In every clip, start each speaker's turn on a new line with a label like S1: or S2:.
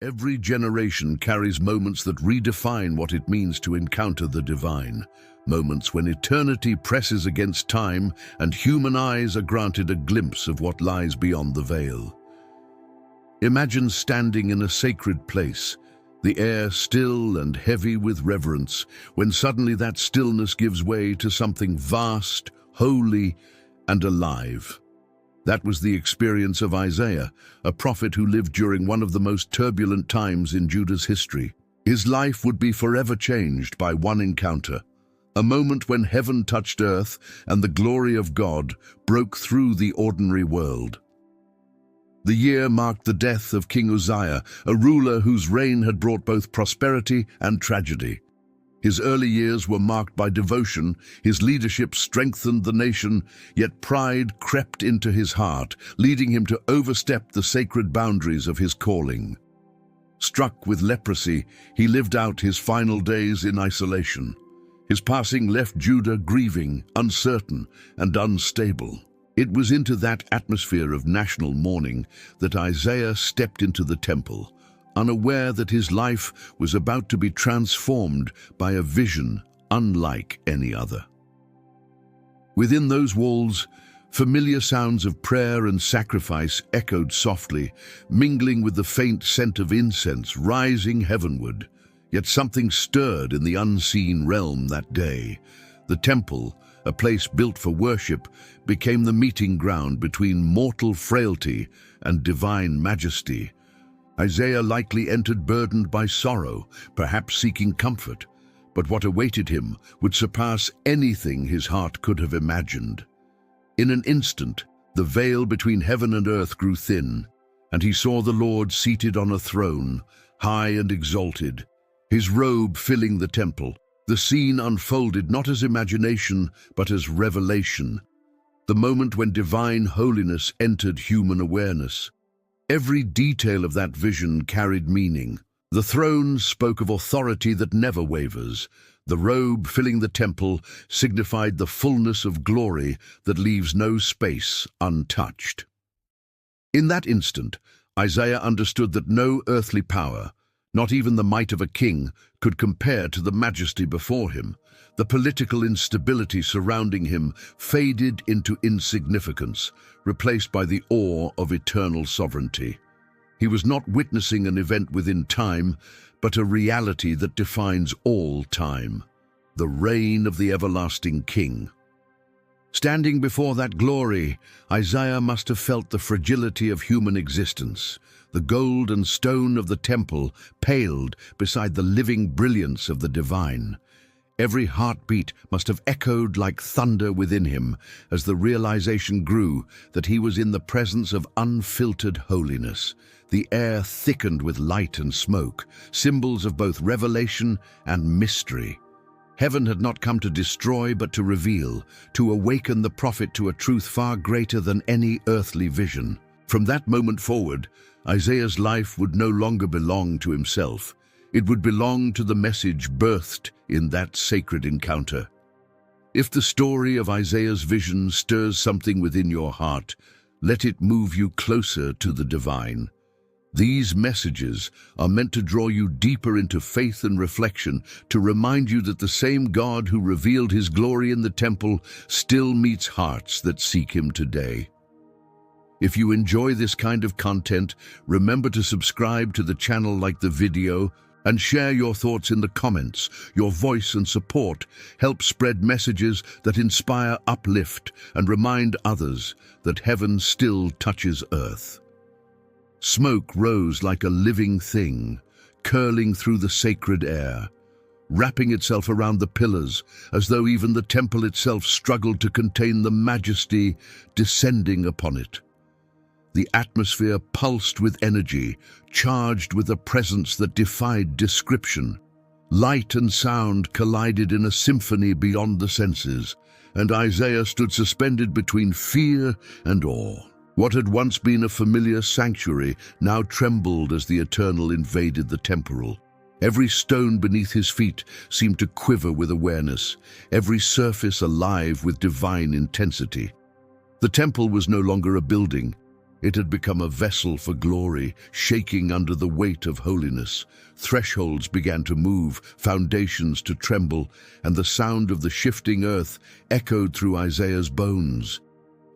S1: Every generation carries moments that redefine what it means to encounter the divine. Moments when eternity presses against time and human eyes are granted a glimpse of what lies beyond the veil. Imagine standing in a sacred place, the air still and heavy with reverence, when suddenly that stillness gives way to something vast, holy, and alive. That was the experience of Isaiah, a prophet who lived during one of the most turbulent times in Judah's history. His life would be forever changed by one encounter, a moment when heaven touched earth and the glory of God broke through the ordinary world. The year marked the death of King Uzziah, a ruler whose reign had brought both prosperity and tragedy. His early years were marked by devotion, his leadership strengthened the nation, yet pride crept into his heart, leading him to overstep the sacred boundaries of his calling. Struck with leprosy, he lived out his final days in isolation. His passing left Judah grieving, uncertain, and unstable. It was into that atmosphere of national mourning that Isaiah stepped into the temple, unaware that his life was about to be transformed by a vision unlike any other. Within those walls, familiar sounds of prayer and sacrifice echoed softly, mingling with the faint scent of incense rising heavenward. Yet something stirred in the unseen realm that day. The temple, a place built for worship, became the meeting ground between mortal frailty and divine majesty. Isaiah likely entered burdened by sorrow, perhaps seeking comfort, but what awaited him would surpass anything his heart could have imagined. In an instant, the veil between heaven and earth grew thin, and he saw the Lord seated on a throne, high and exalted, his robe filling the temple. The scene unfolded not as imagination, but as revelation, the moment when divine holiness entered human awareness. Every detail of that vision carried meaning. The throne spoke of authority that never wavers. The robe filling the temple signified the fullness of glory that leaves no space untouched. In that instant, Isaiah understood that no earthly power, not even the might of a king, could compare to the majesty before him. The political instability surrounding him faded into insignificance, replaced by the awe of eternal sovereignty. He was not witnessing an event within time, but a reality that defines all time, the reign of the everlasting King. Standing before that glory, Isaiah must have felt the fragility of human existence. The gold and stone of the temple paled beside the living brilliance of the divine. Every heartbeat must have echoed like thunder within him as the realization grew that he was in the presence of unfiltered holiness. The air thickened with light and smoke, symbols of both revelation and mystery. Heaven had not come to destroy but to reveal, to awaken the prophet to a truth far greater than any earthly vision. From that moment forward, Isaiah's life would no longer belong to himself. It would belong to the message birthed in that sacred encounter. If the story of Isaiah's vision stirs something within your heart, let it move you closer to the divine. These messages are meant to draw you deeper into faith and reflection, to remind you that the same God who revealed his glory in the temple still meets hearts that seek him today. If you enjoy this kind of content, remember to subscribe to the channel, like the video, and share your thoughts in the comments. Your voice and support help spread messages that inspire, uplift, and remind others that heaven still touches earth. Smoke rose like a living thing, curling through the sacred air, wrapping itself around the pillars, as though even the temple itself struggled to contain the majesty descending upon it. The atmosphere pulsed with energy, charged with a presence that defied description. Light and sound collided in a symphony beyond the senses, and Isaiah stood suspended between fear and awe. What had once been a familiar sanctuary now trembled as the eternal invaded the temporal. Every stone beneath his feet seemed to quiver with awareness, every surface alive with divine intensity. The temple was no longer a building. It had become a vessel for glory, shaking under the weight of holiness. Thresholds began to move, foundations to tremble, and the sound of the shifting earth echoed through Isaiah's bones.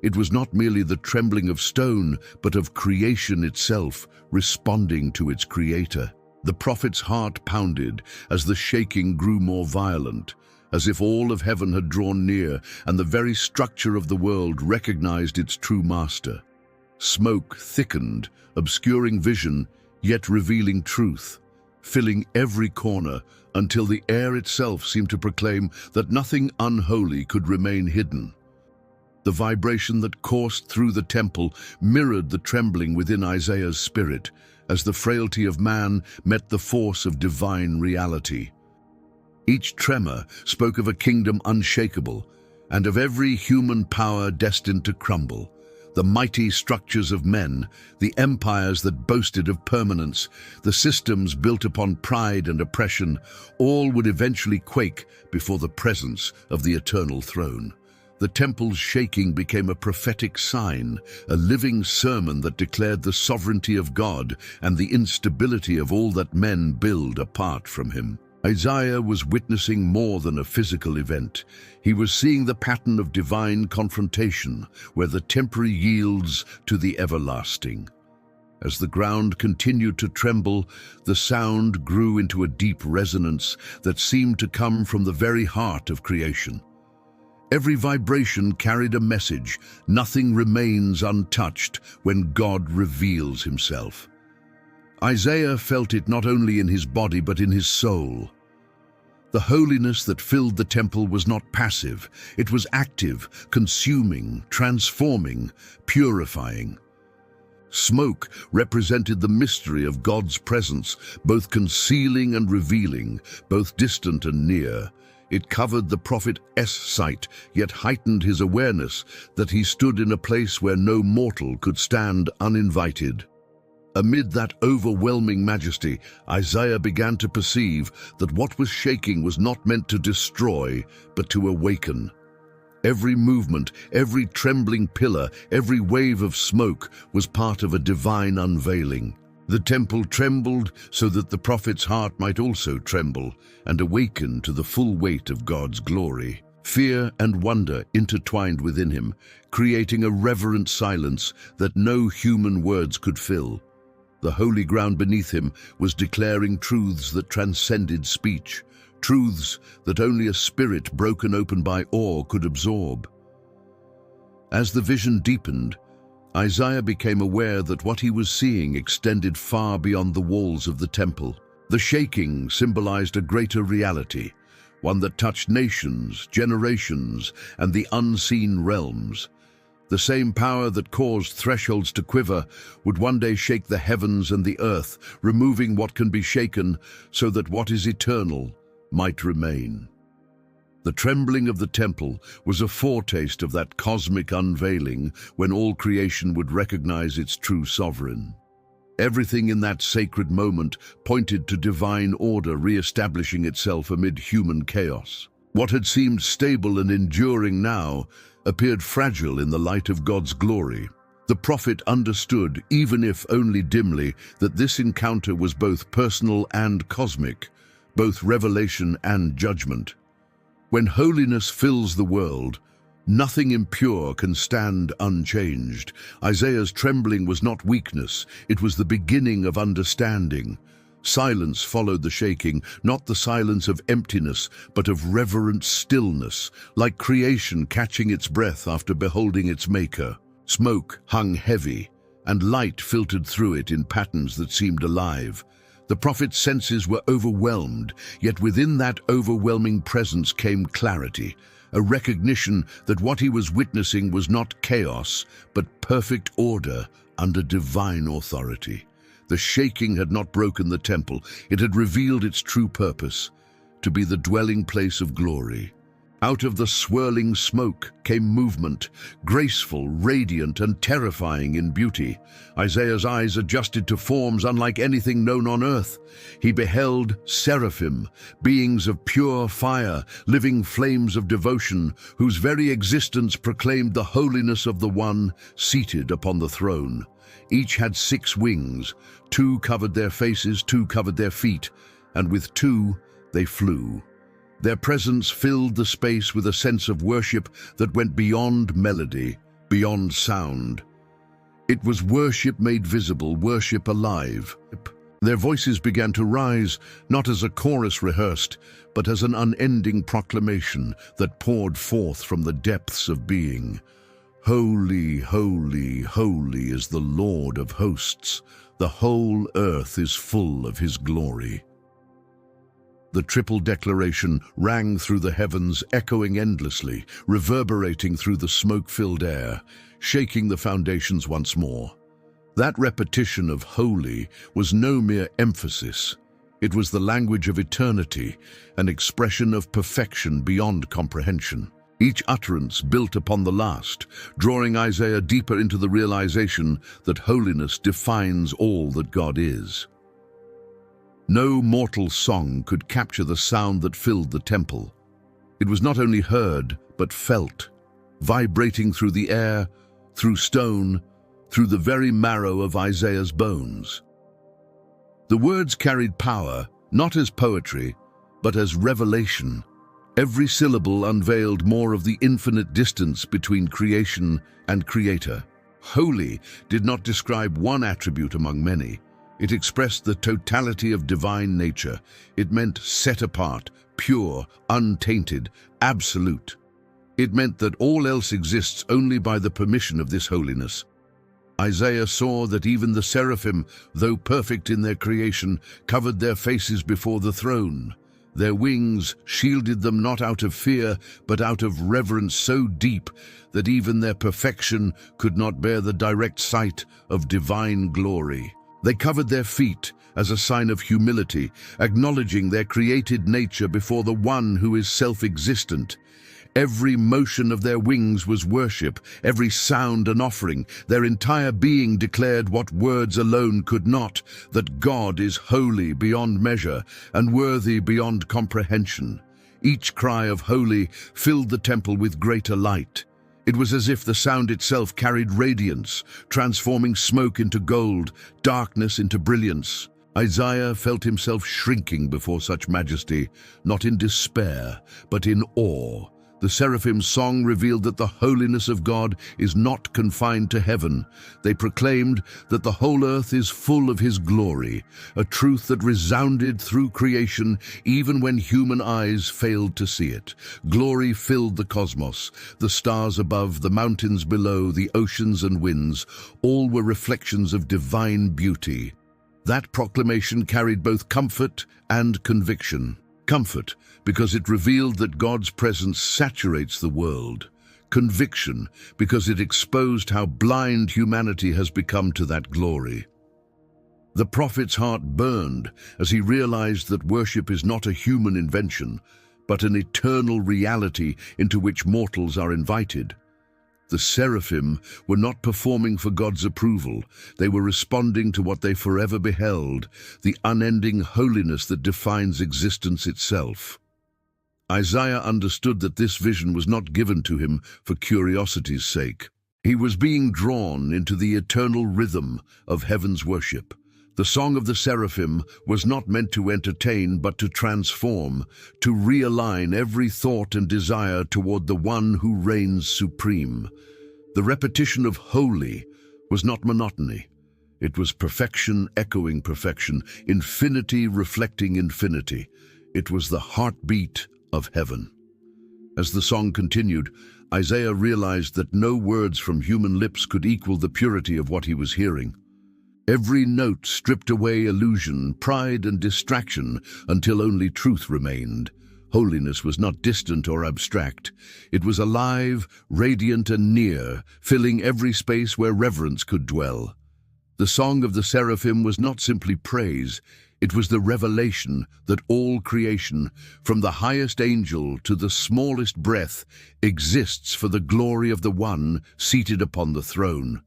S1: It was not merely the trembling of stone, but of creation itself, responding to its creator. The prophet's heart pounded as the shaking grew more violent, as if all of heaven had drawn near and the very structure of the world recognized its true master. Smoke thickened, obscuring vision, yet revealing truth, filling every corner until the air itself seemed to proclaim that nothing unholy could remain hidden. The vibration that coursed through the temple mirrored the trembling within Isaiah's spirit, as the frailty of man met the force of divine reality. Each tremor spoke of a kingdom unshakable, and of every human power destined to crumble. The mighty structures of men, the empires that boasted of permanence, the systems built upon pride and oppression, all would eventually quake before the presence of the eternal throne. The temple's shaking became a prophetic sign, a living sermon that declared the sovereignty of God and the instability of all that men build apart from him. Isaiah was witnessing more than a physical event. He was seeing the pattern of divine confrontation, where the temporary yields to the everlasting. As the ground continued to tremble, the sound grew into a deep resonance that seemed to come from the very heart of creation. Every vibration carried a message. Nothing remains untouched when God reveals himself. Isaiah felt it not only in his body but in his soul. The holiness that filled the temple was not passive. It was active, consuming, transforming, purifying. Smoke represented the mystery of God's presence, both concealing and revealing, both distant and near. It covered the prophet's sight, yet heightened his awareness that he stood in a place where no mortal could stand uninvited. Amid that overwhelming majesty, Isaiah began to perceive that what was shaking was not meant to destroy, but to awaken. Every movement, every trembling pillar, every wave of smoke was part of a divine unveiling. The temple trembled so that the prophet's heart might also tremble and awaken to the full weight of God's glory. Fear and wonder intertwined within him, creating a reverent silence that no human words could fill. The holy ground beneath him was declaring truths that transcended speech, truths that only a spirit broken open by awe could absorb. As the vision deepened, Isaiah became aware that what he was seeing extended far beyond the walls of the temple. The shaking symbolized a greater reality, one that touched nations, generations, and the unseen realms. The same power that caused thresholds to quiver would one day shake the heavens and the earth, removing what can be shaken so that what is eternal might remain. The trembling of the temple was a foretaste of that cosmic unveiling when all creation would recognize its true sovereign. Everything in that sacred moment pointed to divine order re-establishing itself amid human chaos. What had seemed stable and enduring now appeared fragile in the light of God's glory. The prophet understood, even if only dimly, that this encounter was both personal and cosmic, both revelation and judgment. When holiness fills the world, nothing impure can stand unchanged. Isaiah's trembling was not weakness, it was the beginning of understanding. Silence followed the shaking, not the silence of emptiness, but of reverent stillness, like creation catching its breath after beholding its maker. Smoke hung heavy, and light filtered through it in patterns that seemed alive. The prophet's senses were overwhelmed, yet within that overwhelming presence came clarity, a recognition that what he was witnessing was not chaos, but perfect order under divine authority. The shaking had not broken the temple, it had revealed its true purpose, to be the dwelling place of glory. Out of the swirling smoke came movement, graceful, radiant, and terrifying in beauty. Isaiah's eyes adjusted to forms unlike anything known on earth. He beheld seraphim, beings of pure fire, living flames of devotion, whose very existence proclaimed the holiness of the one seated upon the throne. Each had 6 wings. 2 covered their faces, 2 covered their feet, and with 2 they flew. Their presence filled the space with a sense of worship that went beyond melody, beyond sound. It was worship made visible, worship alive. Their voices began to rise, not as a chorus rehearsed, but as an unending proclamation that poured forth from the depths of being. Holy, holy, holy is the Lord of hosts. The whole earth is full of his glory. The triple declaration rang through the heavens, echoing endlessly, reverberating through the smoke-filled air, shaking the foundations once more. That repetition of holy was no mere emphasis. It was the language of eternity, an expression of perfection beyond comprehension. Each utterance built upon the last, drawing Isaiah deeper into the realization that holiness defines all that God is. No mortal song could capture the sound that filled the temple. It was not only heard, but felt, vibrating through the air, through stone, through the very marrow of Isaiah's bones. The words carried power, not as poetry, but as revelation. Every syllable unveiled more of the infinite distance between creation and creator. Holy did not describe one attribute among many. It expressed the totality of divine nature. It meant set apart, pure, untainted, absolute. It meant that all else exists only by the permission of this holiness. Isaiah saw that even the seraphim, though perfect in their creation, covered their faces before the throne. Their wings shielded them not out of fear, but out of reverence so deep that even their perfection could not bear the direct sight of divine glory. They covered their feet as a sign of humility, acknowledging their created nature before the one who is self-existent. Every motion of their wings was worship, every sound an offering. Their entire being declared what words alone could not, that God is holy beyond measure and worthy beyond comprehension. Each cry of holy filled the temple with greater light. It was as if the sound itself carried radiance, transforming smoke into gold, darkness into brilliance. Isaiah felt himself shrinking before such majesty, not in despair, but in awe. The seraphim's song revealed that the holiness of God is not confined to heaven. They proclaimed that the whole earth is full of his glory, a truth that resounded through creation even when human eyes failed to see it. Glory filled the cosmos. The stars above, the mountains below, the oceans and winds, all were reflections of divine beauty. That proclamation carried both comfort and conviction. Comfort, because it revealed that God's presence saturates the world. Conviction, because it exposed how blind humanity has become to that glory. The prophet's heart burned as he realized that worship is not a human invention, but an eternal reality into which mortals are invited. The seraphim were not performing for God's approval. They were responding to what they forever beheld, the unending holiness that defines existence itself. Isaiah understood that this vision was not given to him for curiosity's sake. He was being drawn into the eternal rhythm of heaven's worship. The song of the seraphim was not meant to entertain, but to transform, to realign every thought and desire toward the one who reigns supreme. The repetition of holy was not monotony. It was perfection echoing perfection, infinity reflecting infinity. It was the heartbeat of heaven. As the song continued, Isaiah realized that no words from human lips could equal the purity of what he was hearing. Every note stripped away illusion, pride, and distraction until only truth remained. Holiness was not distant or abstract. It was alive, radiant, and near, filling every space where reverence could dwell. The song of the seraphim was not simply praise. It was the revelation that all creation, from the highest angel to the smallest breath, exists for the glory of the one seated upon the throne.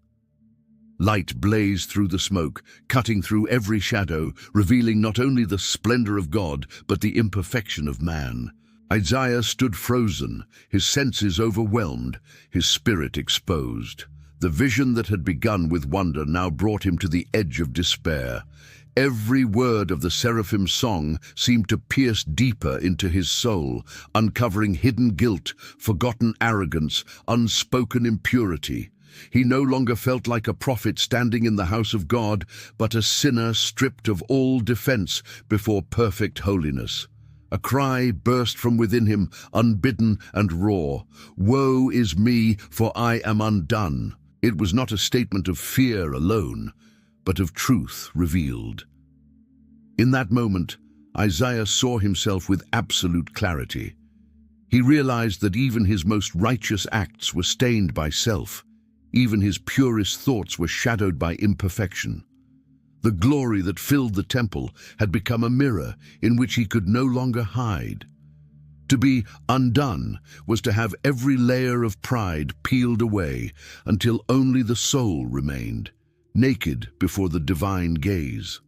S1: Light blazed through the smoke, cutting through every shadow, revealing not only the splendor of God, but the imperfection of man. Isaiah stood frozen, his senses overwhelmed, his spirit exposed. The vision that had begun with wonder now brought him to the edge of despair. Every word of the seraphim's song seemed to pierce deeper into his soul, uncovering hidden guilt, forgotten arrogance, unspoken impurity. He no longer felt like a prophet standing in the house of God, but a sinner stripped of all defense before perfect holiness. A cry burst from within him, unbidden and raw. "Woe is me, for I am undone." It was not a statement of fear alone, but of truth revealed. In that moment, Isaiah saw himself with absolute clarity. He realized that even his most righteous acts were stained by self. Even his purest thoughts were shadowed by imperfection. The glory that filled the temple had become a mirror in which he could no longer hide. To be undone was to have every layer of pride peeled away until only the soul remained, naked before the divine gaze.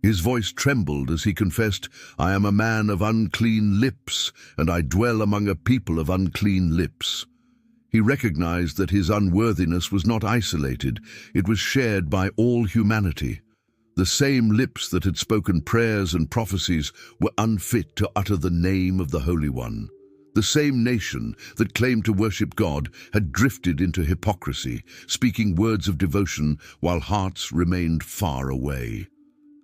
S1: His voice trembled as he confessed, "I am a man of unclean lips, and I dwell among a people of unclean lips." He recognized that his unworthiness was not isolated, it was shared by all humanity. The same lips that had spoken prayers and prophecies were unfit to utter the name of the Holy One. The same nation that claimed to worship God had drifted into hypocrisy, speaking words of devotion while hearts remained far away.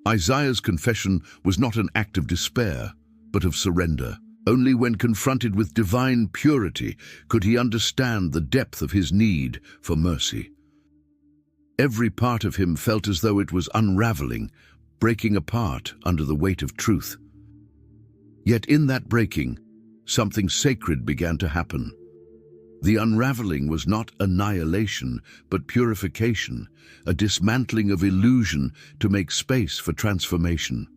S1: Isaiah's confession was not an act of despair, but of surrender. Only when confronted with divine purity could he understand the depth of his need for mercy. Every part of him felt as though it was unraveling, breaking apart under the weight of truth. Yet in that breaking, something sacred began to happen. The unraveling was not annihilation, but purification, a dismantling of illusion to make space for transformation.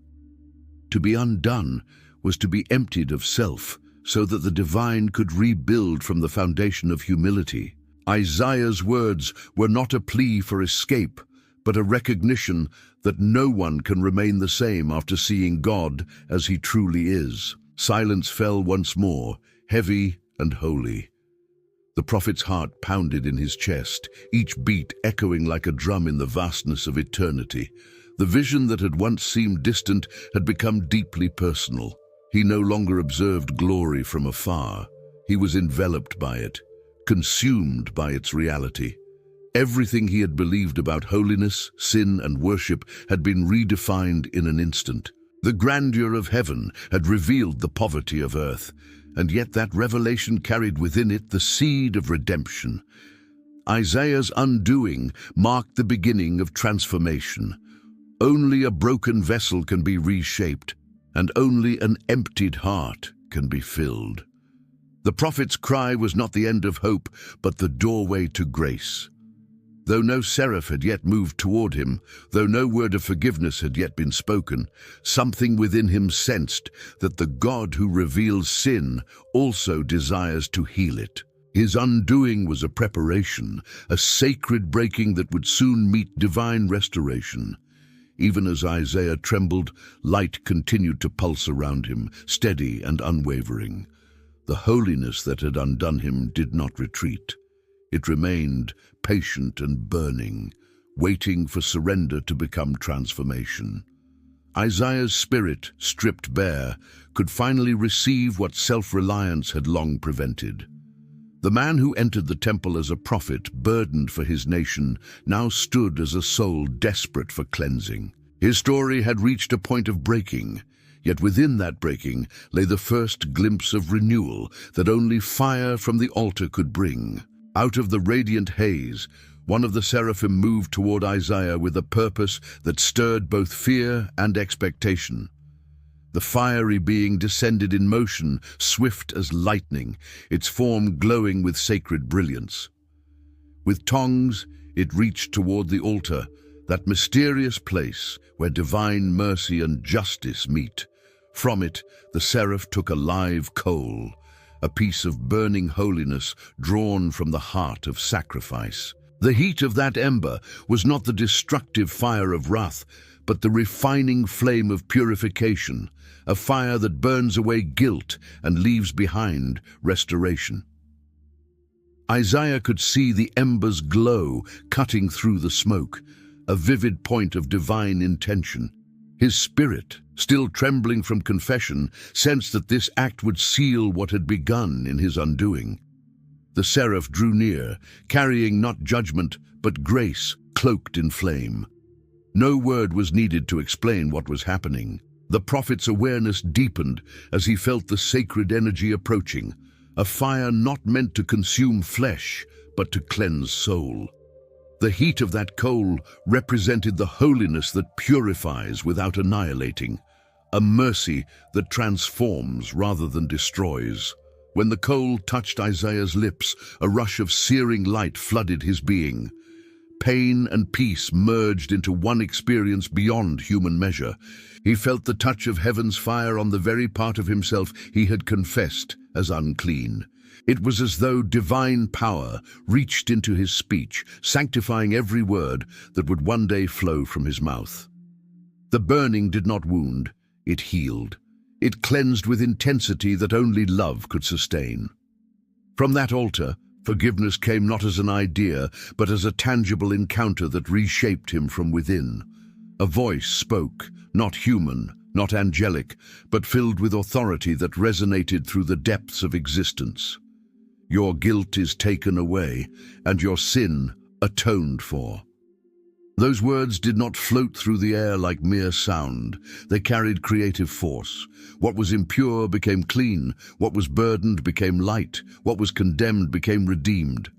S1: To be undone was to be emptied of self, so that the divine could rebuild from the foundation of humility. Isaiah's words were not a plea for escape, but a recognition that no one can remain the same after seeing God as he truly is. Silence fell once more, heavy and holy. The prophet's heart pounded in his chest, each beat echoing like a drum in the vastness of eternity. The vision that had once seemed distant had become deeply personal. He no longer observed glory from afar. He was enveloped by it, consumed by its reality. Everything he had believed about holiness, sin, and worship had been redefined in an instant. The grandeur of heaven had revealed the poverty of earth, and yet that revelation carried within it the seed of redemption. Isaiah's undoing marked the beginning of transformation. Only a broken vessel can be reshaped, and only an emptied heart can be filled. The prophet's cry was not the end of hope, but the doorway to grace. Though no seraph had yet moved toward him, though no word of forgiveness had yet been spoken, something within him sensed that the God who reveals sin also desires to heal it. His undoing was a preparation, a sacred breaking that would soon meet divine restoration. Even as Isaiah trembled, light continued to pulse around him, steady and unwavering. The holiness that had undone him did not retreat. It remained patient and burning, waiting for surrender to become transformation. Isaiah's spirit, stripped bare, could finally receive what self-reliance had long prevented. The man who entered the temple as a prophet, burdened for his nation, now stood as a soul desperate for cleansing. His story had reached a point of breaking, yet within that breaking lay the first glimpse of renewal that only fire from the altar could bring. Out of the radiant haze, one of the seraphim moved toward Isaiah with a purpose that stirred both fear and expectation. The fiery being descended in motion, swift as lightning, its form glowing with sacred brilliance. With tongs, it reached toward the altar, that mysterious place where divine mercy and justice meet. From it, the seraph took a live coal, a piece of burning holiness drawn from the heart of sacrifice. The heat of that ember was not the destructive fire of wrath, but the refining flame of purification, a fire that burns away guilt and leaves behind restoration. Isaiah could see the embers glow, cutting through the smoke, a vivid point of divine intention. His spirit, still trembling from confession, sensed that this act would seal what had begun in his undoing. The seraph drew near, carrying not judgment, but grace, cloaked in flame. No word was needed to explain what was happening. The prophet's awareness deepened as he felt the sacred energy approaching, a fire not meant to consume flesh, but to cleanse soul. The heat of that coal represented the holiness that purifies without annihilating, a mercy that transforms rather than destroys. When the coal touched Isaiah's lips, a rush of searing light flooded his being. Pain and peace merged into one experience beyond human measure. He felt the touch of heaven's fire on the very part of himself he had confessed as unclean. It was as though divine power reached into his speech, sanctifying every word that would one day flow from his mouth. The burning did not wound, it healed. It cleansed with intensity that only love could sustain. From that altar, forgiveness came not as an idea, but as a tangible encounter that reshaped him from within. A voice spoke, not human, not angelic, but filled with authority that resonated through the depths of existence. Your guilt is taken away, and your sin atoned for. Those words did not float through the air like mere sound. They carried creative force. What was impure became clean. What was burdened became light. What was condemned became redeemed.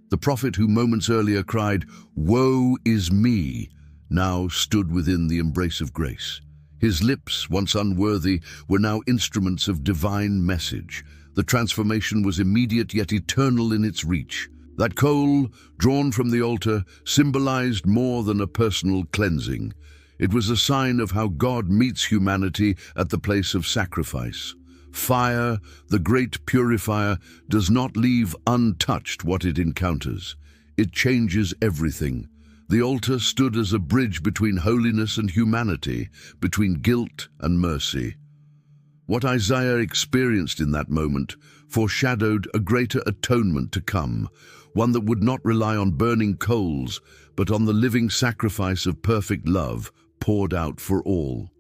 S1: The prophet who moments earlier cried, "Woe is me," now stood within the embrace of grace. His lips, once unworthy, were now instruments of divine message. The transformation was immediate yet eternal in its reach. That coal, drawn from the altar, symbolized more than a personal cleansing. It was a sign of how God meets humanity at the place of sacrifice. Fire, the great purifier, does not leave untouched what it encounters. It changes everything. The altar stood as a bridge between holiness and humanity, between guilt and mercy. What Isaiah experienced in that moment foreshadowed a greater atonement to come, one that would not rely on burning coals, but on the living sacrifice of perfect love poured out for all.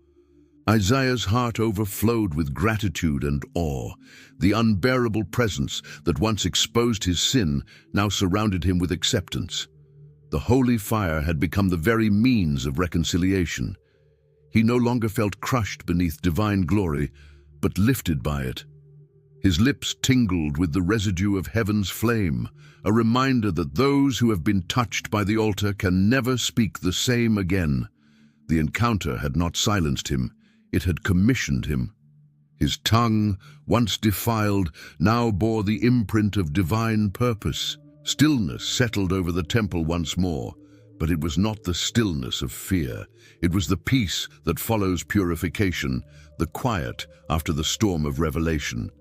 S1: Isaiah's heart overflowed with gratitude and awe. The unbearable presence that once exposed his sin now surrounded him with acceptance. The holy fire had become the very means of reconciliation. He no longer felt crushed beneath divine glory, but lifted by it. His lips tingled with the residue of heaven's flame, a reminder that those who have been touched by the altar can never speak the same again. The encounter had not silenced him, it had commissioned him. His tongue, once defiled, now bore the imprint of divine purpose. Stillness settled over the temple once more, but it was not the stillness of fear. It was the peace that follows purification, the quiet after the storm of revelation.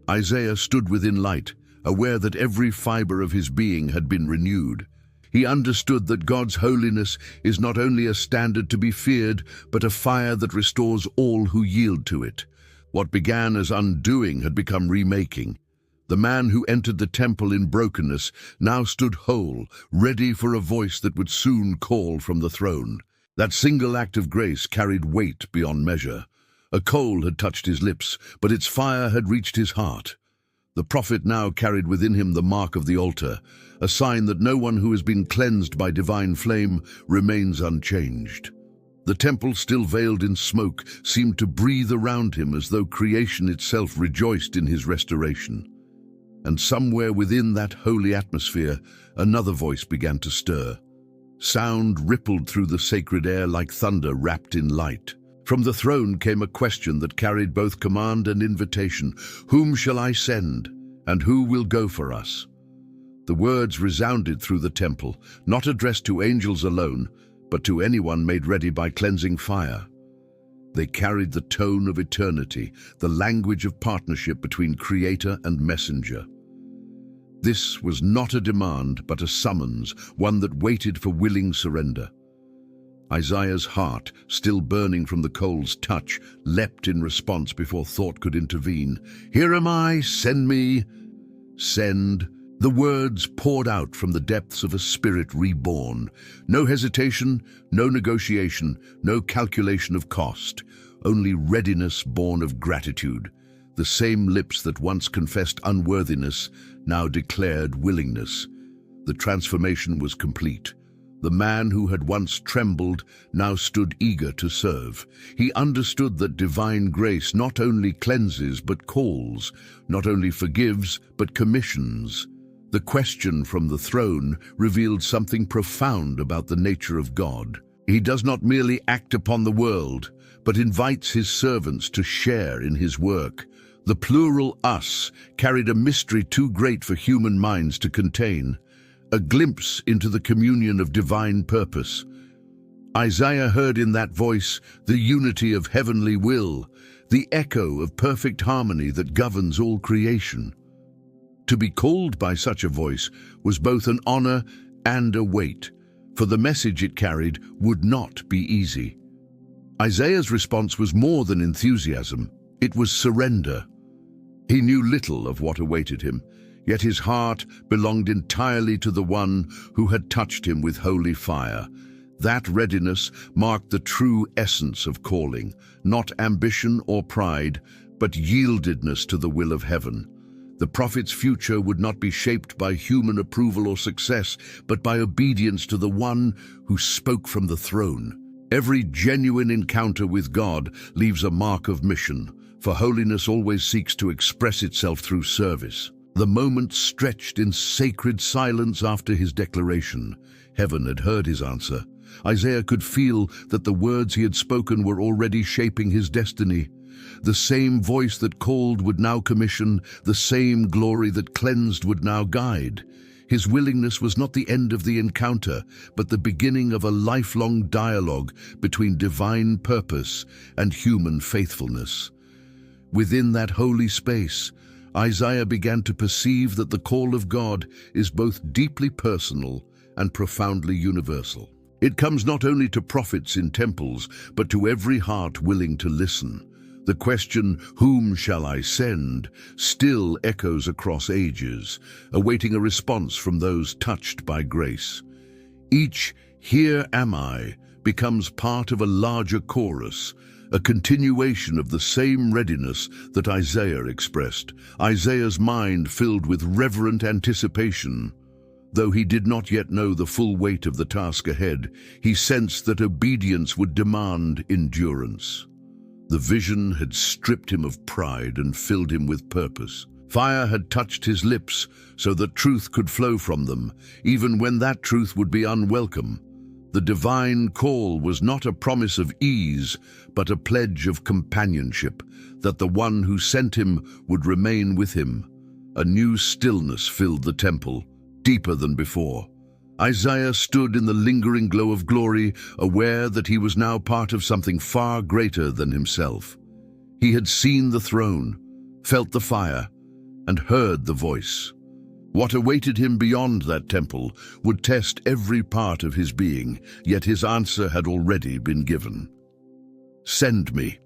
S1: Isaiah stood within light, aware that every fiber of his being had been renewed. He understood that God's holiness is not only a standard to be feared, but a fire that restores all who yield to it. What began as undoing had become remaking. The man who entered the temple in brokenness now stood whole, ready for a voice that would soon call from the throne. That single act of grace carried weight beyond measure. A coal had touched his lips, but its fire had reached his heart. The prophet now carried within him the mark of the altar, a sign that no one who has been cleansed by divine flame remains unchanged. The temple, still veiled in smoke, seemed to breathe around him as though creation itself rejoiced in his restoration. And somewhere within that holy atmosphere, another voice began to stir. Sound rippled through the sacred air like thunder wrapped in light. From the throne came a question that carried both command and invitation. Whom shall I send, and who will go for us? The words resounded through the temple, not addressed to angels alone, but to anyone made ready by cleansing fire. They carried the tone of eternity, the language of partnership between creator and messenger. This was not a demand, but a summons, one that waited for willing surrender. Isaiah's heart, still burning from the coal's touch, leapt in response before thought could intervene. Here am I, send me. Send, The words poured out from the depths of a spirit reborn. No hesitation, no negotiation, no calculation of cost, only readiness born of gratitude. The same lips that once confessed unworthiness now declared willingness. The transformation was complete. The man who had once trembled now stood eager to serve. He understood that divine grace not only cleanses but calls, not only forgives but commissions. The question from the throne revealed something profound about the nature of God. He does not merely act upon the world, but invites his servants to share in his work. The plural us carried a mystery too great for human minds to contain, a glimpse into the communion of divine purpose. Isaiah heard in that voice the unity of heavenly will, the echo of perfect harmony that governs all creation. To be called by such a voice was both an honor and a weight, for the message it carried would not be easy. Isaiah's response was more than enthusiasm, it was surrender. He knew little of what awaited him, yet his heart belonged entirely to the one who had touched him with holy fire. That readiness marked the true essence of calling, not ambition or pride, but yieldedness to the will of heaven. The prophet's future would not be shaped by human approval or success, but by obedience to the one who spoke from the throne. Every genuine encounter with God leaves a mark of mission, for holiness always seeks to express itself through service. The moment stretched in sacred silence after his declaration. Heaven had heard his answer. Isaiah could feel that the words he had spoken were already shaping his destiny. The same voice that called would now commission, the same glory that cleansed would now guide. His willingness was not the end of the encounter, but the beginning of a lifelong dialogue between divine purpose and human faithfulness. Within that holy space, Isaiah began to perceive that the call of God is both deeply personal and profoundly universal. It comes not only to prophets in temples, but to every heart willing to listen. The question, "Whom shall I send?" still echoes across ages, awaiting a response from those touched by grace. Each "Here am I" becomes part of a larger chorus, a continuation of the same readiness that Isaiah expressed. Isaiah's mind filled with reverent anticipation. Though he did not yet know the full weight of the task ahead, he sensed that obedience would demand endurance. The vision had stripped him of pride and filled him with purpose. Fire had touched his lips so that truth could flow from them, even when that truth would be unwelcome. The divine call was not a promise of ease, but a pledge of companionship, that the one who sent him would remain with him. A new stillness filled the temple, deeper than before. Isaiah stood in the lingering glow of glory, aware that he was now part of something far greater than himself. He had seen the throne, felt the fire, and heard the voice. What awaited him beyond that temple would test every part of his being, yet his answer had already been given. "Send me."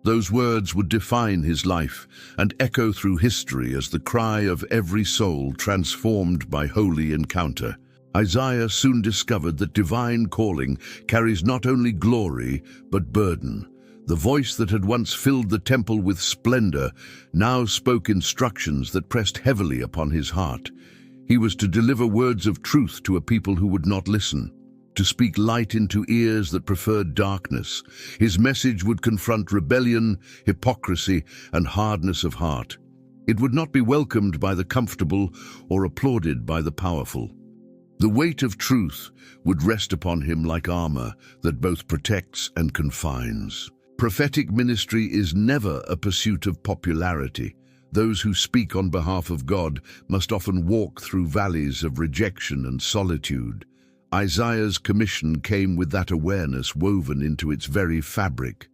S1: Those words would define his life and echo through history as the cry of every soul transformed by holy encounter. Isaiah soon discovered that divine calling carries not only glory, but burden. The voice that had once filled the temple with splendor now spoke instructions that pressed heavily upon his heart. He was to deliver words of truth to a people who would not listen, to speak light into ears that preferred darkness. His message would confront rebellion, hypocrisy, and hardness of heart. It would not be welcomed by the comfortable or applauded by the powerful. The weight of truth would rest upon him like armor that both protects and confines. Prophetic ministry is never a pursuit of popularity. Those who speak on behalf of God must often walk through valleys of rejection and solitude. Isaiah's commission came with that awareness woven into its very fabric.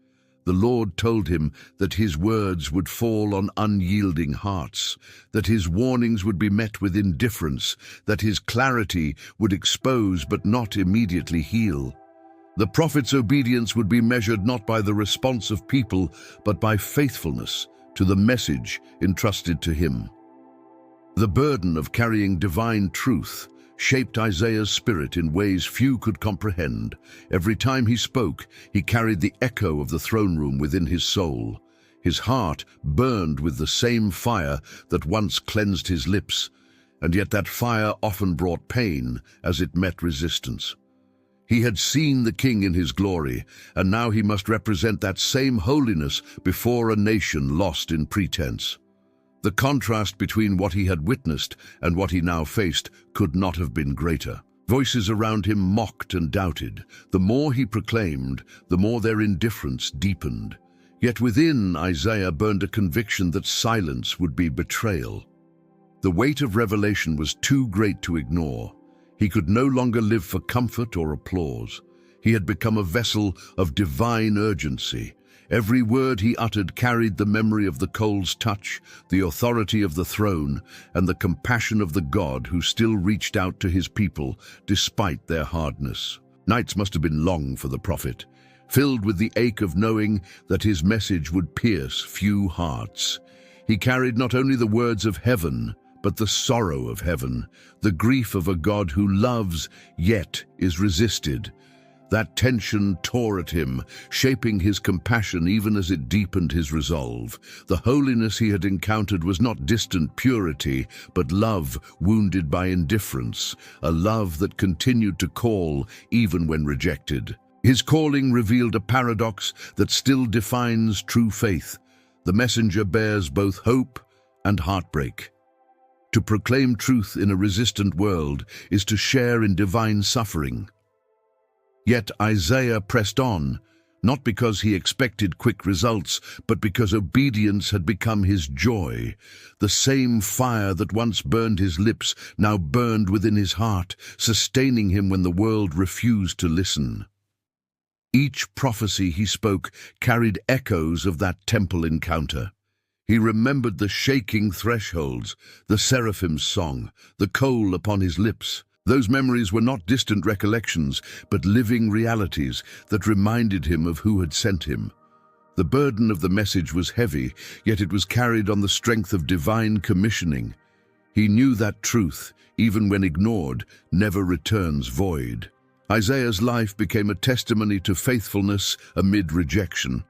S1: The Lord told him that his words would fall on unyielding hearts, that his warnings would be met with indifference, that his clarity would expose but not immediately heal. The prophet's obedience would be measured not by the response of people, but by faithfulness to the message entrusted to him. The burden of carrying divine truth shaped Isaiah's spirit in ways few could comprehend. Every time he spoke, he carried the echo of the throne room within his soul. His heart burned with the same fire that once cleansed his lips, and yet that fire often brought pain as it met resistance. He had seen the king in his glory, and now he must represent that same holiness before a nation lost in pretense. The contrast between what he had witnessed and what he now faced could not have been greater. Voices around him mocked and doubted. The more he proclaimed, the more their indifference deepened. Yet within Isaiah burned a conviction that silence would be betrayal. The weight of revelation was too great to ignore. He could no longer live for comfort or applause. He had become a vessel of divine urgency. Every word he uttered carried the memory of the coal's touch, the authority of the throne, and the compassion of the God who still reached out to his people despite their hardness. Nights must have been long for the prophet, filled with the ache of knowing that his message would pierce few hearts. He carried not only the words of heaven, but the sorrow of heaven, the grief of a God who loves yet is resisted. That tension tore at him, shaping his compassion even as it deepened his resolve. The holiness he had encountered was not distant purity, but love wounded by indifference, a love that continued to call even when rejected. His calling revealed a paradox that still defines true faith. The messenger bears both hope and heartbreak. To proclaim truth in a resistant world is to share in divine suffering. Yet Isaiah pressed on, not because he expected quick results, but because obedience had become his joy. The same fire that once burned his lips now burned within his heart, sustaining him when the world refused to listen. Each prophecy he spoke carried echoes of that temple encounter. He remembered the shaking thresholds, the seraphim's song, the coal upon his lips. Those memories were not distant recollections, but living realities that reminded him of who had sent him. The burden of the message was heavy, yet it was carried on the strength of divine commissioning. He knew that truth, even when ignored, never returns void. Isaiah's life became a testimony to faithfulness amid rejection.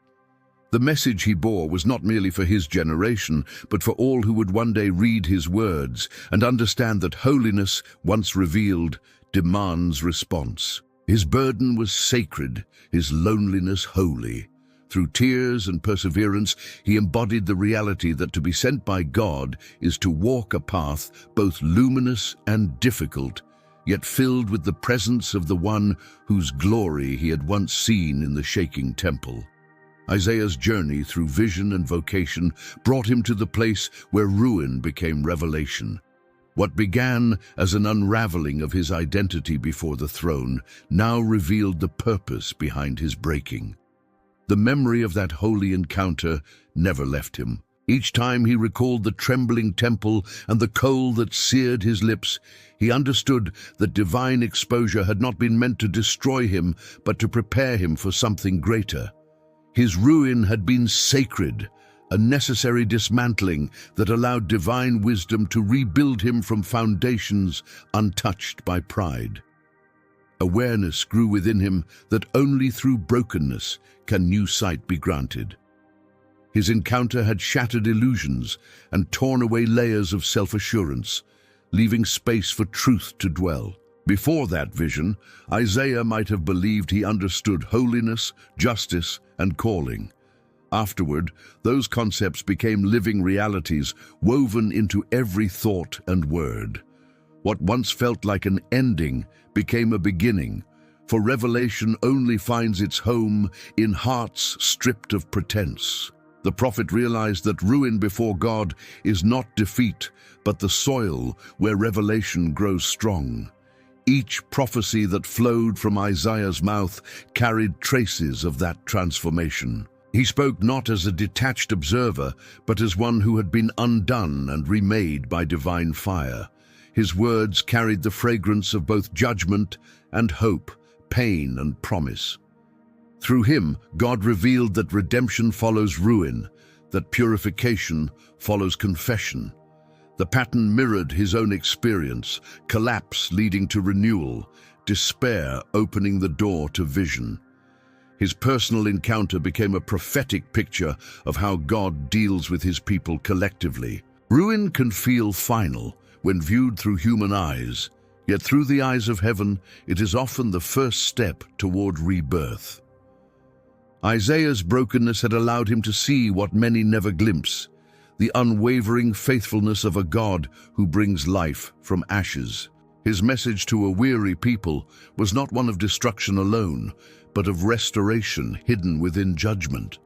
S1: The message he bore was not merely for his generation, but for all who would one day read his words and understand that holiness, once revealed, demands response. His burden was sacred, his loneliness holy. Through tears and perseverance, he embodied the reality that to be sent by God is to walk a path both luminous and difficult, yet filled with the presence of the one whose glory he had once seen in the shaking temple. Isaiah's journey through vision and vocation brought him to the place where ruin became revelation. What began as an unraveling of his identity before the throne now revealed the purpose behind his breaking. The memory of that holy encounter never left him. Each time he recalled the trembling temple and the coal that seared his lips, he understood that divine exposure had not been meant to destroy him, but to prepare him for something greater. His ruin had been sacred, a necessary dismantling that allowed divine wisdom to rebuild him from foundations untouched by pride. Awareness grew within him that only through brokenness can new sight be granted. His encounter had shattered illusions and torn away layers of self-assurance, leaving space for truth to dwell. Before that vision, Isaiah might have believed he understood holiness, justice, and calling. Afterward, those concepts became living realities woven into every thought and word. What once felt like an ending became a beginning, for revelation only finds its home in hearts stripped of pretense. The prophet realized that ruin before God is not defeat, but the soil where revelation grows strong. Each prophecy that flowed from Isaiah's mouth carried traces of that transformation. He spoke not as a detached observer, but as one who had been undone and remade by divine fire. His words carried the fragrance of both judgment and hope, pain and promise. Through him, God revealed that redemption follows ruin, that purification follows confession, The pattern mirrored his own experience: collapse leading to renewal, despair opening the door to vision. His personal encounter became a prophetic picture of how God deals with his people collectively. Ruin can feel final when viewed through human eyes, yet through the eyes of heaven, it is often the first step toward rebirth. Isaiah's brokenness had allowed him to see what many never glimpse: the unwavering faithfulness of a God who brings life from ashes. His message to a weary people was not one of destruction alone, but of restoration hidden within judgment.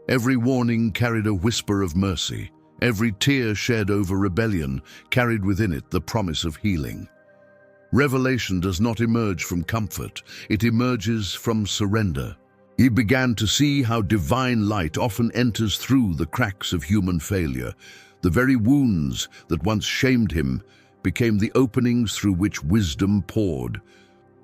S1: Every warning carried a whisper of mercy. Every tear shed over rebellion carried within it the promise of healing. Revelation does not emerge from comfort, it emerges from surrender. He began to see how divine light often enters through the cracks of human failure. The very wounds that once shamed him became the openings through which wisdom poured.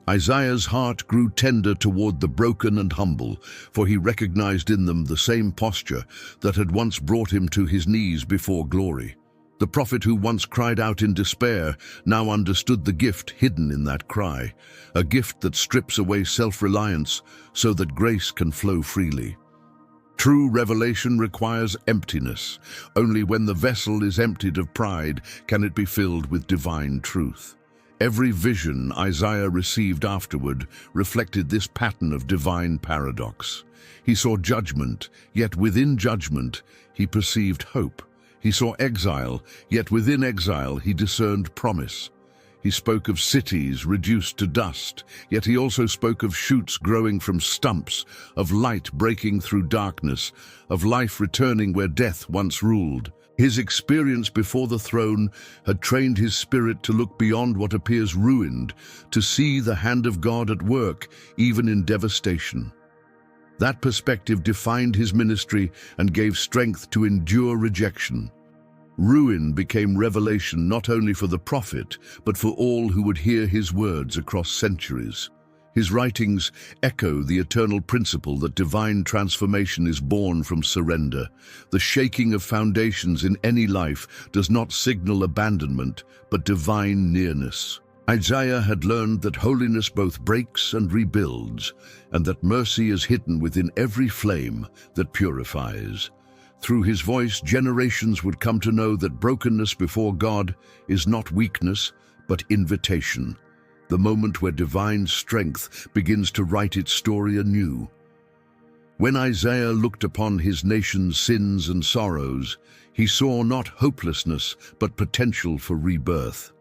S1: Isaiah's heart grew tender toward the broken and humble, for he recognized in them the same posture that had once brought him to his knees before glory. The prophet who once cried out in despair now understood the gift hidden in that cry, a gift that strips away self-reliance so that grace can flow freely. True revelation requires emptiness. Only when the vessel is emptied of pride can it be filled with divine truth. Every vision Isaiah received afterward reflected this pattern of divine paradox. He saw judgment, yet within judgment he perceived hope. He saw exile, yet within exile he discerned promise. He spoke of cities reduced to dust, yet he also spoke of shoots growing from stumps, of light breaking through darkness, of life returning where death once ruled. His experience before the throne had trained his spirit to look beyond what appears ruined, to see the hand of God at work, even in devastation. That perspective defined his ministry and gave strength to endure rejection. Ruin became revelation not only for the prophet, but for all who would hear his words across centuries. His writings echo the eternal principle that divine transformation is born from surrender. The shaking of foundations in any life does not signal abandonment, but divine nearness. Isaiah had learned that holiness both breaks and rebuilds, and that mercy is hidden within every flame that purifies. Through his voice, generations would come to know that brokenness before God is not weakness, but invitation, the moment where divine strength begins to write its story anew. When Isaiah looked upon his nation's sins and sorrows, he saw not hopelessness, but potential for rebirth.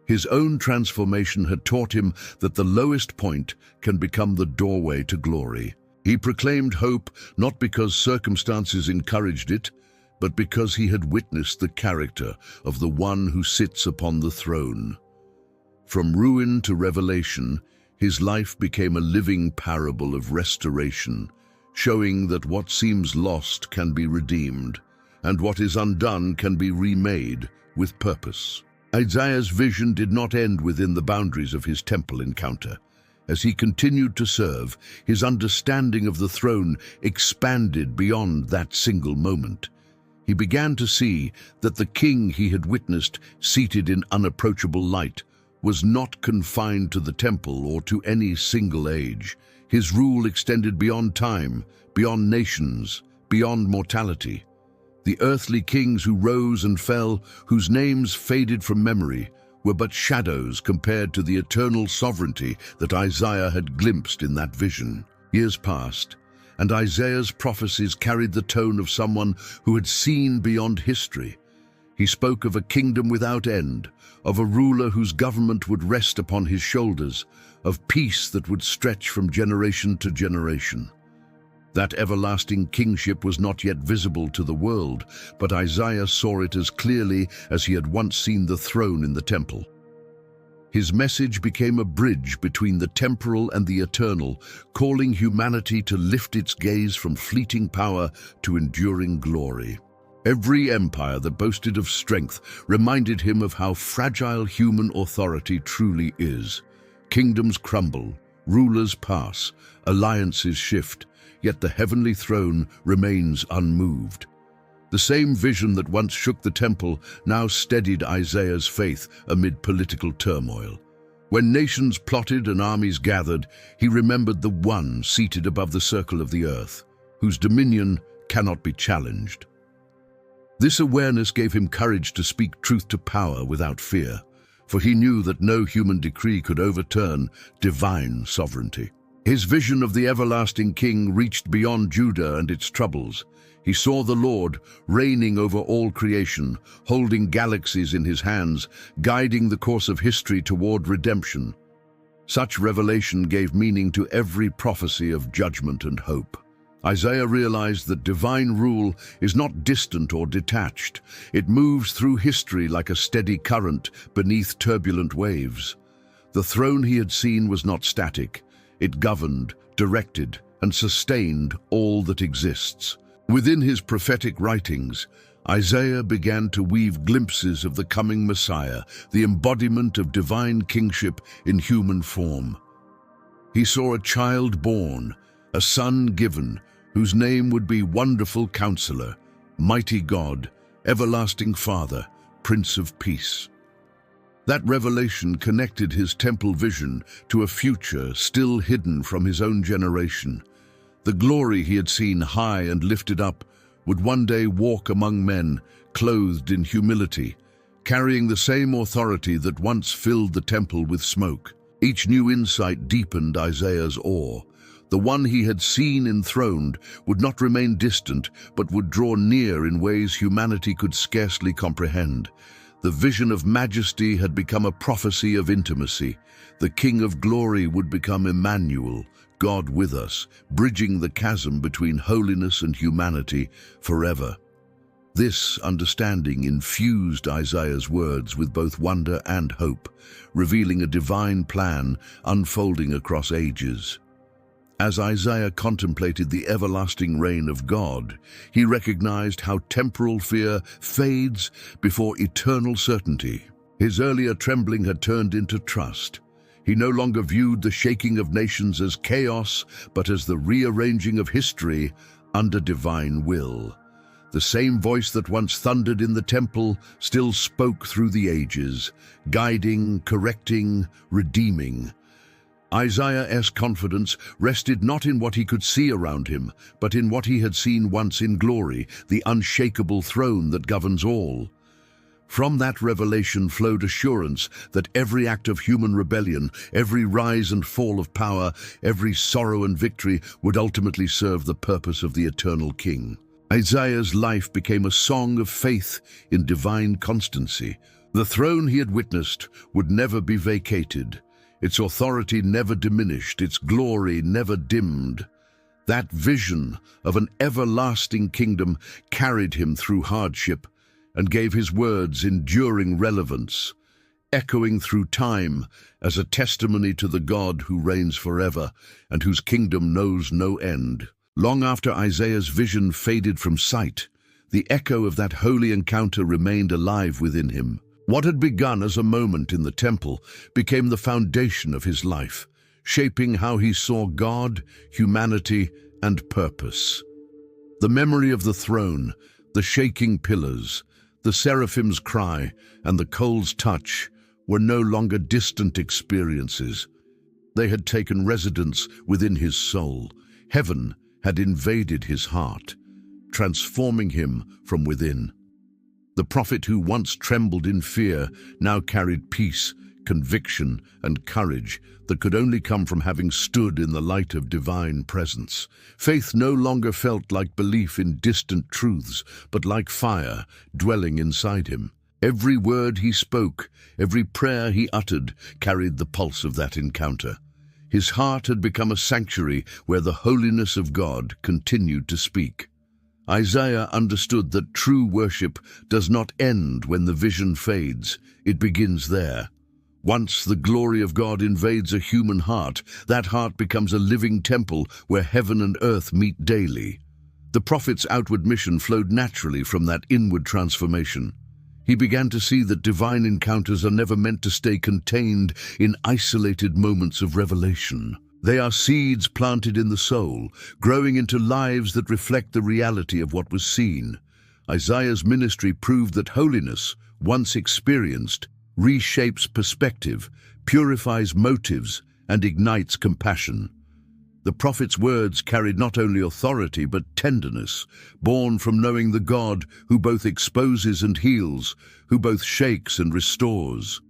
S1: His own transformation had taught him that the lowest point can become the doorway to glory. He proclaimed hope not because circumstances encouraged it, but because he had witnessed the character of the one who sits upon the throne. From ruin to revelation, his life became a living parable of restoration, showing that what seems lost can be redeemed, and what is undone can be remade with purpose. Isaiah's vision did not end within the boundaries of his temple encounter. As he continued to serve, his understanding of the throne expanded beyond that single moment. He began to see that the king he had witnessed, seated in unapproachable light, was not confined to the temple or to any single age. His rule extended beyond time, beyond nations, beyond mortality. The earthly kings who rose and fell, whose names faded from memory, were but shadows compared to the eternal sovereignty that Isaiah had glimpsed in that vision. Years passed, and Isaiah's prophecies carried the tone of someone who had seen beyond history. He spoke of a kingdom without end, of a ruler whose government would rest upon his shoulders, of peace that would stretch from generation to generation. That everlasting kingship was not yet visible to the world, but Isaiah saw it as clearly as he had once seen the throne in the temple. His message became a bridge between the temporal and the eternal, calling humanity to lift its gaze from fleeting power to enduring glory. Every empire that boasted of strength reminded him of how fragile human authority truly is. Kingdoms crumble, rulers pass, alliances shift, yet the heavenly throne remains unmoved. The same vision that once shook the temple now steadied Isaiah's faith amid political turmoil. When nations plotted and armies gathered, he remembered the one seated above the circle of the earth, whose dominion cannot be challenged. This awareness gave him courage to speak truth to power without fear, for he knew that no human decree could overturn divine sovereignty. His vision of the everlasting King reached beyond Judah and its troubles. He saw the Lord reigning over all creation, holding galaxies in his hands, guiding the course of history toward redemption. Such revelation gave meaning to every prophecy of judgment and hope. Isaiah realized that divine rule is not distant or detached. It moves through history like a steady current beneath turbulent waves. The throne he had seen was not static. It governed, directed, and sustained all that exists. Within his prophetic writings, Isaiah began to weave glimpses of the coming Messiah, the embodiment of divine kingship in human form. He saw a child born, a son given, whose name would be Wonderful Counselor, Mighty God, Everlasting Father, Prince of Peace. That revelation connected his temple vision to a future still hidden from his own generation. The glory he had seen high and lifted up would one day walk among men, clothed in humility, carrying the same authority that once filled the temple with smoke. Each new insight deepened Isaiah's awe. The one he had seen enthroned would not remain distant, but would draw near in ways humanity could scarcely comprehend. The vision of majesty had become a prophecy of intimacy. The King of Glory would become Emmanuel, God with us, bridging the chasm between holiness and humanity forever. This understanding infused Isaiah's words with both wonder and hope, revealing a divine plan unfolding across ages. As Isaiah contemplated the everlasting reign of God, he recognized how temporal fear fades before eternal certainty. His earlier trembling had turned into trust. He no longer viewed the shaking of nations as chaos, but as the rearranging of history under divine will. The same voice that once thundered in the temple still spoke through the ages, guiding, correcting, redeeming. Isaiah's confidence rested not in what he could see around him, but in what he had seen once in glory, the unshakable throne that governs all. From that revelation flowed assurance that every act of human rebellion, every rise and fall of power, every sorrow and victory would ultimately serve the purpose of the eternal King. Isaiah's life became a song of faith in divine constancy. The throne he had witnessed would never be vacated. Its authority never diminished, its glory never dimmed. That vision of an everlasting kingdom carried him through hardship and gave his words enduring relevance, echoing through time as a testimony to the God who reigns forever and whose kingdom knows no end. Long after Isaiah's vision faded from sight, the echo of that holy encounter remained alive within him. What had begun as a moment in the temple became the foundation of his life, shaping how he saw God, humanity, and purpose. The memory of the throne, the shaking pillars, the seraphim's cry, and the coal's touch were no longer distant experiences. They had taken residence within his soul. Heaven had invaded his heart, transforming him from within. The prophet who once trembled in fear now carried peace, conviction, and courage that could only come from having stood in the light of divine presence. Faith no longer felt like belief in distant truths, but like fire dwelling inside him. Every word he spoke, every prayer he uttered, carried the pulse of that encounter. His heart had become a sanctuary where the holiness of God continued to speak. Isaiah understood that true worship does not end when the vision fades, it begins there. Once the glory of God invades a human heart, that heart becomes a living temple where heaven and earth meet daily. The prophet's outward mission flowed naturally from that inward transformation. He began to see that divine encounters are never meant to stay contained in isolated moments of revelation. They are seeds planted in the soul, growing into lives that reflect the reality of what was seen. Isaiah's ministry proved that holiness, once experienced, reshapes perspective, purifies motives, and ignites compassion. The prophet's words carried not only authority but tenderness, born from knowing the God who both exposes and heals, who both shakes and restores.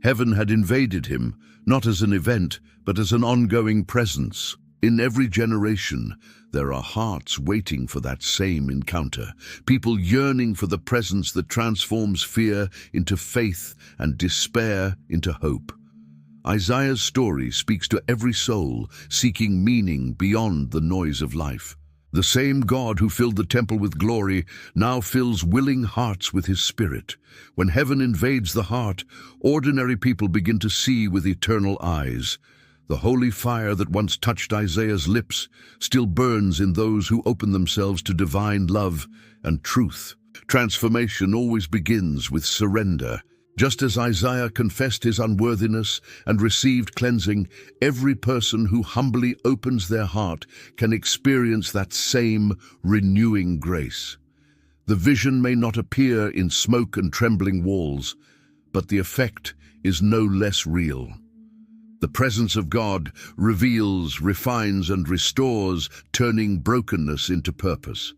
S1: Heaven had invaded him, not as an event, but as an ongoing presence. In every generation, there are hearts waiting for that same encounter, people yearning for the presence that transforms fear into faith and despair into hope. Isaiah's story speaks to every soul seeking meaning beyond the noise of life. The same God who filled the temple with glory now fills willing hearts with his spirit. When heaven invades the heart, ordinary people begin to see with eternal eyes. The holy fire that once touched Isaiah's lips still burns in those who open themselves to divine love and truth. Transformation always begins with surrender. Just as Isaiah confessed his unworthiness and received cleansing, every person who humbly opens their heart can experience that same renewing grace. The vision may not appear in smoke and trembling walls, but the effect is no less real. The presence of God reveals, refines, and restores, turning brokenness into purpose.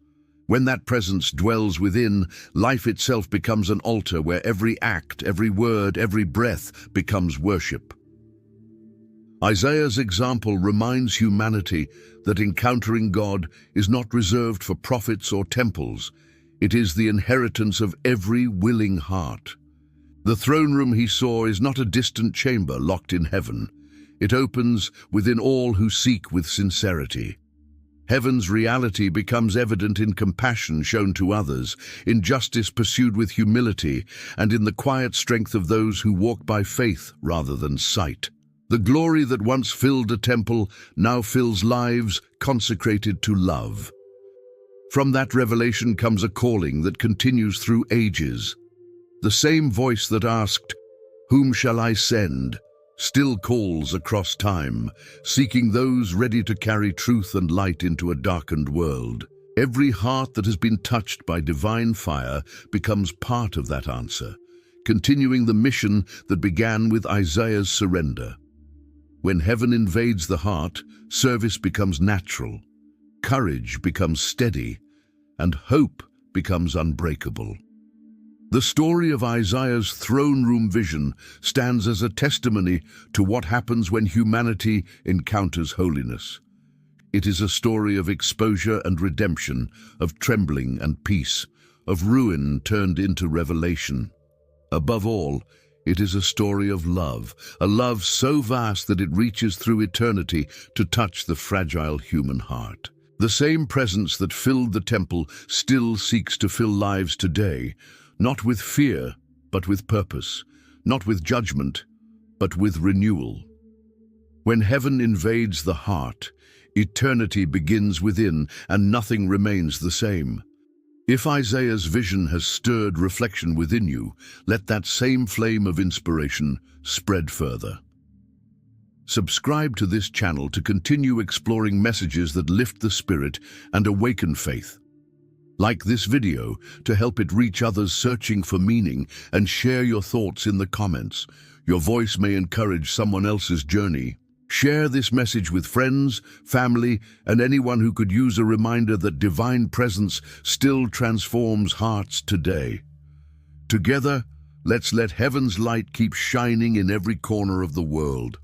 S1: When that presence dwells within, life itself becomes an altar where every act, every word, every breath becomes worship. Isaiah's example reminds humanity that encountering God is not reserved for prophets or temples. It is the inheritance of every willing heart. The throne room he saw is not a distant chamber locked in heaven. It opens within all who seek with sincerity. Heaven's reality becomes evident in compassion shown to others, in justice pursued with humility, and in the quiet strength of those who walk by faith rather than sight. The glory that once filled a temple now fills lives consecrated to love. From that revelation comes a calling that continues through ages. The same voice that asked, "Whom shall I send?" still calls across time, seeking those ready to carry truth and light into a darkened world. Every heart that has been touched by divine fire becomes part of that answer, continuing the mission that began with Isaiah's surrender. When heaven invades the heart, service becomes natural, courage becomes steady, and hope becomes unbreakable. The story of Isaiah's throne room vision stands as a testimony to what happens when humanity encounters holiness. It is a story of exposure and redemption, of trembling and peace, of ruin turned into revelation. Above all, it is a story of love, a love so vast that it reaches through eternity to touch the fragile human heart. The same presence that filled the temple still seeks to fill lives today, not with fear, but with purpose, not with judgment, but with renewal. When heaven invades the heart, eternity begins within and nothing remains the same. If Isaiah's vision has stirred reflection within you, let that same flame of inspiration spread further. Subscribe to this channel to continue exploring messages that lift the spirit and awaken faith. Like this video to help it reach others searching for meaning, and share your thoughts in the comments. Your voice may encourage someone else's journey. Share this message with friends, family, and anyone who could use a reminder that divine presence still transforms hearts today. Together, let's let heaven's light keep shining in every corner of the world.